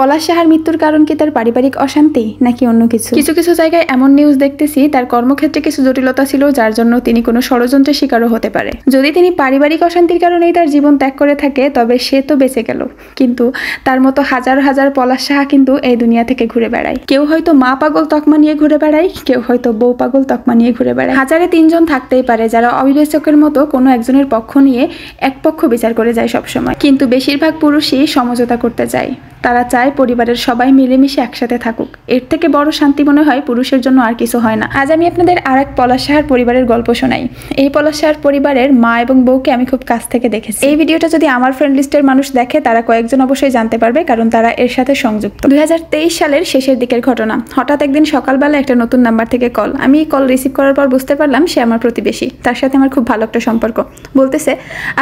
পলাশ সাহার মৃত্যুর কারণ কি তার পারিবারিক অশান্তি নাকি অন্য কিছু? কিছু কিছু জায়গায় এমন নিউজ দেখতেছি তার কর্মক্ষেত্রে কিছু জটিলতা ছিল যার জন্য তিনি কোনো ষড়যন্ত্রের শিকারও হতে পারে। যদি তিনি পারিবারিক অশান্তির কারণেই তার জীবন ত্যাগ করে থাকে তবে সে তো বেঁচে গেল, কিন্তু তার মতো হাজার হাজার পলাশ সাহা কিন্তু এই দুনিয়া থেকে ঘুরে বেড়ায়। কেউ হয়তো মা পাগল তকমা নিয়ে ঘুরে বেড়ায়, কেউ হয়তো বউ পাগল তকমা নিয়ে ঘুরে বেড়ায়। হাজারে 3 জন থাকতেই পারে যারা অবিবেচকের মতো কোনো একজনের পক্ষ নিয়ে এক পক্ষ বিচার করে যায় সবসময়, কিন্তু বেশিরভাগ পুরুষই সমঝোতা করতে চায়। তারা চায় পরিবারের সবাই মিলেমিশে একসাথে থাকুক। এর থেকে বড় শান্তি মনে হয় পুরুষের জন্য আর কিছু হয় না। আজ আমি আপনাদের আরেক পলাশ সাহার পরিবারের গল্প শোনাই। এই পলাশ সাহার পরিবারের মা এবং বউকে আমি খুব কাছ থেকে দেখেছি। এই ভিডিওটা যদি আমার ফ্রেন্ড লিস্টের মানুষ দেখে তারা কয়েকজন অবশ্যই জানতে পারবে, কারণ তারা এর সাথে সংযুক্ত। 2023 সালের শেষের দিকের ঘটনা। হঠাৎ একদিন সকালবেলা একটা নতুন নাম্বার থেকে কল। আমি কল রিসিভ করার পর বুঝতে পারলাম সে আমার প্রতিবেশী। তার সাথে আমার খুব ভালো একটা সম্পর্ক। বলতেছে,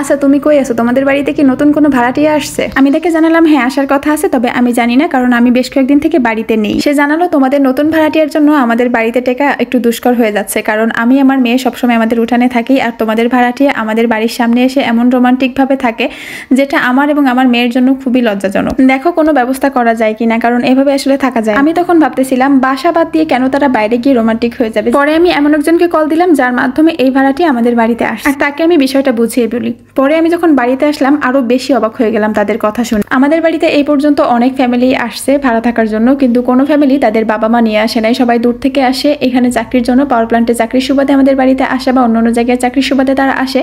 আচ্ছা তুমি কই আছো, তোমাদের বাড়িতে কি নতুন কোনো ভাড়াটিয়া আসছে? আমি তাকে জানালাম হ্যাঁ আসার কথা আছে, তবে আমি জানি না কারণ আমি বেশ কয়েকদিন থেকে বাড়িতে নেই। সে জানালো তোমাদের নতুন ভাড়াটিয়ার জন্য আমাদের বাড়িতে টেকা একটু দুষ্কর হয়ে যাচ্ছে, কারণ আমি আমার মেয়ে সবসময় আমাদের উঠানে থাকি আর তোমাদের ভাড়াটিয়া আমাদের বাড়ির সামনে এসে এমন রোমান্টিক ভাবে থাকে যেটা আমার এবং আমার মেয়ের জন্য খুবই লজ্জাজনক। দেখো কোনো ব্যবস্থা করা যায় কিনা, কারণ এভাবে আসলে থাকা যায়। আমি তখন ভাবতেছিলাম বাসা বাদ দিয়ে কেন তারা বাইরে গিয়ে রোমান্টিক হয়ে যাবে। পরে আমি এমন একজনকে কল দিলাম যার মাধ্যমে এই ভাড়াটি আমাদের বাড়িতে আসে আর তাকে আমি বিষয়টা বুঝিয়ে বলি। পরে আমি যখন বাড়িতে আসলাম আরো বেশি অবাক হয়ে গেলাম তাদের কথা শুনে। আমাদের বাড়িতে এই পর্যন্ত অনেক ফ্যামিলি আসছে ভাড়া থাকার জন্য, কিন্তু কোনো ফ্যামিলি তাদের বাবা মা নিয়ে আসে নাই। সবাই দূর থেকে আসে এখানে চাকরির জন্য, পাওয়ার প্ল্যান্টে চাকরির সুবাদে আমাদের বাড়িতে আসে বা অন্য জায়গায় চাকরির সুবাদে তারা আসে।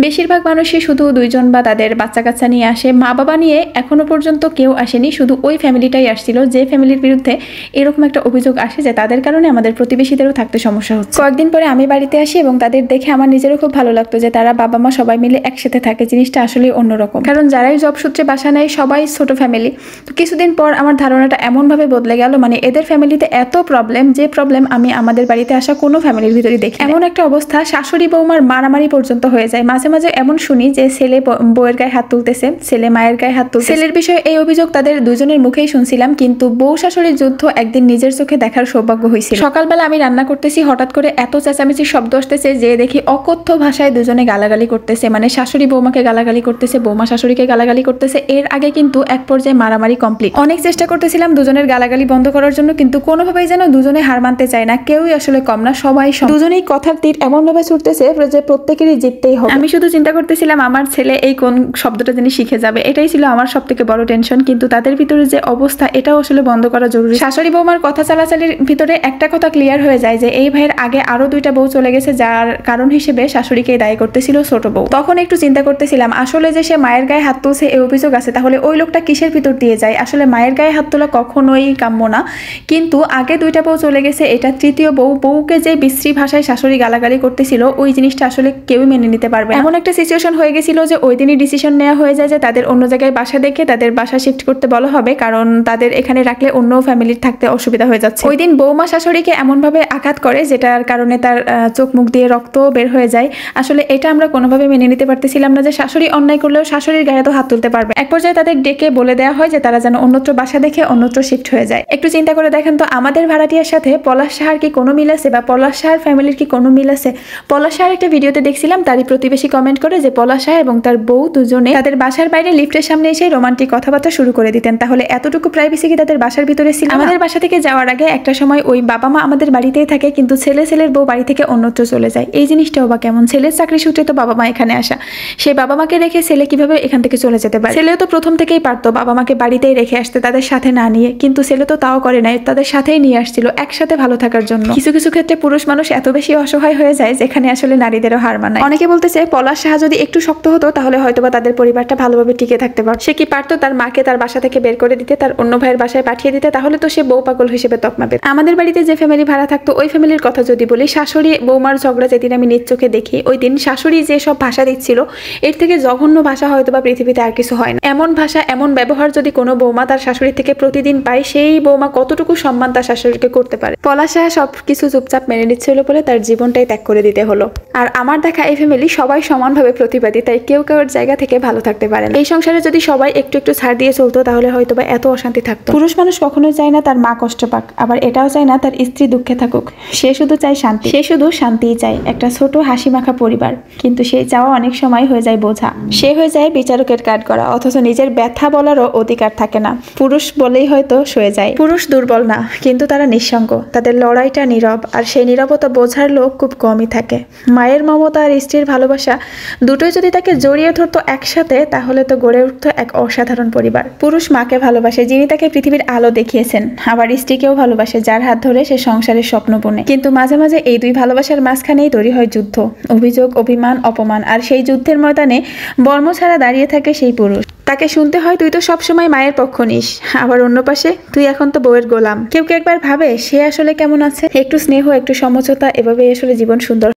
বেশিরভাগ মানুষই শুধু 2 জন বা তাদের বাচ্চা কাচ্চা নিয়ে আসে, মা বাবা নিয়ে এখনো পর্যন্ত কেউ আসেনি। শুধু ওই ফ্যামিলিটাই আসছিল যে ফ্যামিলির বিরুদ্ধে এরকম একটা অভিযোগ আসে যে তাদের কারণে আমাদের প্রতিবেশীদেরও থাকতে সমস্যা হচ্ছে। কয়েকদিন পরে আমি বাড়িতে আসি এবং তাদের দেখে আমার নিজেরও খুব ভালো লাগতো যে তারা বাবা মা সবাই মিলে একসাথে থাকে। জিনিসটা আসলে অন্যরকম, কারণ যারাই জব সূত্রে বাসা নেয় সবাই ছোট ফ্যামিলি। তো কিছুদিন পর আমার ধারণাটা এমনভাবে বদলে গেল, মানে এদের ফ্যামিলিতে এত প্রবলেম যে প্রবলেম আমি আমাদের বাড়িতে আসা কোনো ফ্যামিলির ভিতরে দেখি। এমন একটা অবস্থা শাশুড়ি বৌমার মারামারি পর্যন্ত হয়ে যায়। মাঝে মাঝে এমন শুনি যে ছেলে বউয়ের গায়ে হাত তুলতেছে, ছেলে মায়ের গায়ে হাত তুলতেছে। ছেলের বিষয়ে এই অভিযোগ তাদের দুজনের মুখেই শুনছিলাম, কিন্তু বউ শাশুড়ির যুদ্ধ একদিন নিজের চোখে দেখার সৌভাগ্য হয়েছিল। সকালবেলা আমি রান্না করতেছি, হঠাৎ করে এত চেঁচামেচির শব্দ আসতেছে যে দেখি অকথ্য ভাষায় দুজনে গালাগালি করতেছে। মানে শাশুড়ি বৌমাকে গালাগালি করতেছে, বৌমা শাশুড়িকে গালাগালি করতেছে। এর আগে কিন্তু এক পর্যায়ে মারামারি কমপ্লিট। অনেক চেষ্টা করতেছিলাম দুজনের গালাগালি বন্ধ করার জন্য, কিন্তু কোনোভাবেই যেন দুজনে হার মানতে চায় না। কেউই আসলে কম না, সবাই দুজনেই কথার তীর এমন ভাবে ছুটতেছে যে প্রত্যেকেরই জিততেই হবে। আমি শুধু চিন্তা করতেছিলাম আমার ছেলে এই কোন শব্দটা যিনি শিখে যাবে, এটাই ছিল আমার সব থেকে বড় টেনশন। কিন্তু তাদের ভিতরে যে অবস্থা এটাও আসলে বন্ধ করা জরুরি। শাশুড়ি বৌমার কথা চালাচালির ভিতরে একটা কথা ক্লিয়ার হয়ে যায় যে এই ভাইয়ের আগে আরো 2টা বউ চলে গেছে, যার কারণ হিসেবে শাশুড়িকে দায়ী করতেছিল ছোট বউ। তখন একটু চিন্তা করতেছিলাম আসলে যে সে মায়ের গায়ে হাত তুলছে এই অভিযোগ আছে, তাহলে ওই লোকটা কিসের ভিতর দিয়ে যায়? আসলে মায়ের গায়ে হাত তোলা কখনোই কাম্য না, কিন্তু আগে 2টা বউ চলে গেছে, এটা 3য় বউ। বউকে যে বিশ্রী ভাষায় শাশুড়ি গালাগালি করতেছিল ওই জিনিসটা আসলে কেউই মেনে নিতে পারবে না। এমন একটা সিচুয়েশন হয়ে গেছিল যে ওই দিনই ডিসিশন নেওয়া হয়ে যায় যে তাদের অন্য জায়গায় বাসা দেখে তাদের বাসা শিফট করতে বলা হবে, কারণ তাদের এখানে রাখলে অন্য ফ্যামিলির থাকতে অসুবিধা হয়ে যাচ্ছে। ওই দিন বৌমা শাশুড়িকে এমন ভাবে আঘাত করে যেটার কারণে তার চোখ মুখ দিয়ে রক্ত বের হয়ে যায়। আসলে এটা আমরা কোনোভাবে মেনে নিতে পারতেছিলাম না যে শাশুড়ি অন্যায় করলেও শাশুড়ির গায়ে তো হাত তুলতে পারবে। এক পর্যায়ে তাদের ডেকে বলে দেওয়া হয় যে তারা যেন অন্যত্র বাসা দেখে অন্যত্র শিফট হয়ে যায়। একটু চিন্তা করে দেখেন তো আমাদের ভাড়াটিয়ার সাথে পলাশ সাহার কি কোনো মিল আছে বা পলাশ সাহার ফ্যামিলির কি কোনো মিল আছে? পলাশ সাহার একটা ভিডিওতে দেখছিলাম তারই প্রতিবেশী কমেন্ট করে যে পলাশ সাহা এবং তার বউ দুজনে তাদের বাসার বাইরে লিফটের সামনে এসে রোমান্টিক কথাবার্তা শুরু করে দিতেন। তাহলে এতটুকু প্রাইভেসি কি তাদের বাসার ভিতরে ছিল? আমাদের বাসা থেকে যাওয়ার আগে একটা সময় ওই বাবা মা আমাদের বাড়িতেই থাকে, কিন্তু ছেলের বউ বাড়ি থেকে অন্যত্র চলে যায়। এই জিনিসটাও বা কেমন? ছেলের চাকরি সূত্রে তো বাবা মা এখানে আসা, সেই বাবা মাকে রেখে ছেলে কিভাবে এখান থেকে চলে যেতে পারে? ছেলেও তো প্রথম থেকেই পারতো বাবা মাকে বাড়িতেই রেখে আসতে, তাদের সাথে না নিয়ে, কিন্তু ছেলে তো তাও করে নাই, তাদের সাথেই নিয়ে আসছিল একসাথে ভালো থাকার জন্য। কিছু কিছু ক্ষেত্রে পুরুষ মানুষ এত বেশি অসহায় হয়ে যায় যেখানে আসলে নারীদেরও হার মানায়। অনেকে বলতেছে পলাশ সাহা যদি একটু শক্ত হতো তাহলে হয়তোবা তাদের পরিবারটা ভালোভাবে টিকে থাকতে পারত। সে কি পারতো তার মাকে তার বাসা থেকে বের করে দিতে, তার অন্য ভাইয়ের বাসায় পাঠিয়ে দিতে? তাহলে তো সে বউ পাগল হিসেবে তকমা পেত। আমাদের বাড়িতে যে ফ্যামিলি ভাড়া থাকতো ওই ফ্যামিলির কথা যদি বলি, শাশুড়ি বৌমার ঝগড়া যেদিন আমি নিজ চোখে দেখি ওই দিন শাশুড়ি যে সব ভাষা দিচ্ছিল এর থেকে জঘন্য ভাষা হয়তোবা পৃথিবীতে আর কিছু হয় না। এমন ভাষা এমন ব্যবহার যদি কোনো বৌমা তার শাশুড়ি থেকে প্রতিদিন পায়, সেই বৌমা কতটুকু সম্মান তার শাশুড়িকে করতে পারে? পলাশ সাহা সবকিছু চুপচাপ মেনে নিচ্ছিল বলে তার জীবনটাই ত্যাগ করে দিতে হলো। আর আমার দেখা এই ফ্যামিলি সবাই সমানভাবে প্রতিবাদী, তাই কেউ কারোর জায়গা থেকে ভালো থাকতে পারে না। এই সংসারে যদি সবাই একটু একটু ছাড় দিয়ে চলতো তাহলে হয়তোবা এত অশান্তি থাকতো। পুরুষ মানুষ কখনোই চায় না তার মা কষ্ট পাক, আবার এটাও চায় না তার স্ত্রী দুঃখে থাকুক। সে শুধু চায় শান্তি, সে শুধু শান্তিই চায়, একটা ছোট হাসি মাখা পরিবার। কিন্তু সেই চাওয়া অনেক সময় হয়ে যায় বোঝা, সে হয়ে যায় বিচারকের কাঠ করা, অথচ নিজের ব্যথা বলারও অধিকার থাকে না। না, পুরুষ বলেই হয়তো সয়ে যায়। পুরুষ দুর্বল না, কিন্তু তারা নিঃসঙ্গ, তাদের লড়াইটা নীরব, আর সেই নীরবতা বোঝার লোক খুব কমই থাকে। মায়ের মমতা আর স্ত্রীর ভালোবাসা দুটোই যদি তাকে জড়িয়ে ধরতো একসাথে, তাহলে তো গড়ে উঠতো এক অসাধারণ পরিবার। পুরুষ মাকে ভালোবাসে, যিনি তাকে পৃথিবীর আলো দেখিয়েছেন, আবার স্ত্রীকেও ভালোবাসে, যার হাত ধরে সে সংসারের স্বপ্ন বুনে। কিন্তু মাঝে মাঝে এই দুই ভালোবাসার মাঝখানেই তৈরি হয় যুদ্ধ, অভিযোগ, অভিমান, অপমান, আর সেই যুদ্ধের ময়দানে বর্ম ছাড়া দাঁড়িয়ে থাকে সেই পুরুষ। তাকে শুনতে হয়, তুই তো সবসময় মায়ের পক্ষ নিস, আবার অন্য পাশে তুই এখন তো বউয়ের গোলাম। কেউ কি একবার ভাবে সে আসলে কেমন আছে? একটু স্নেহ, একটু সমঝোতা, এভাবে আসলে জীবন সুন্দর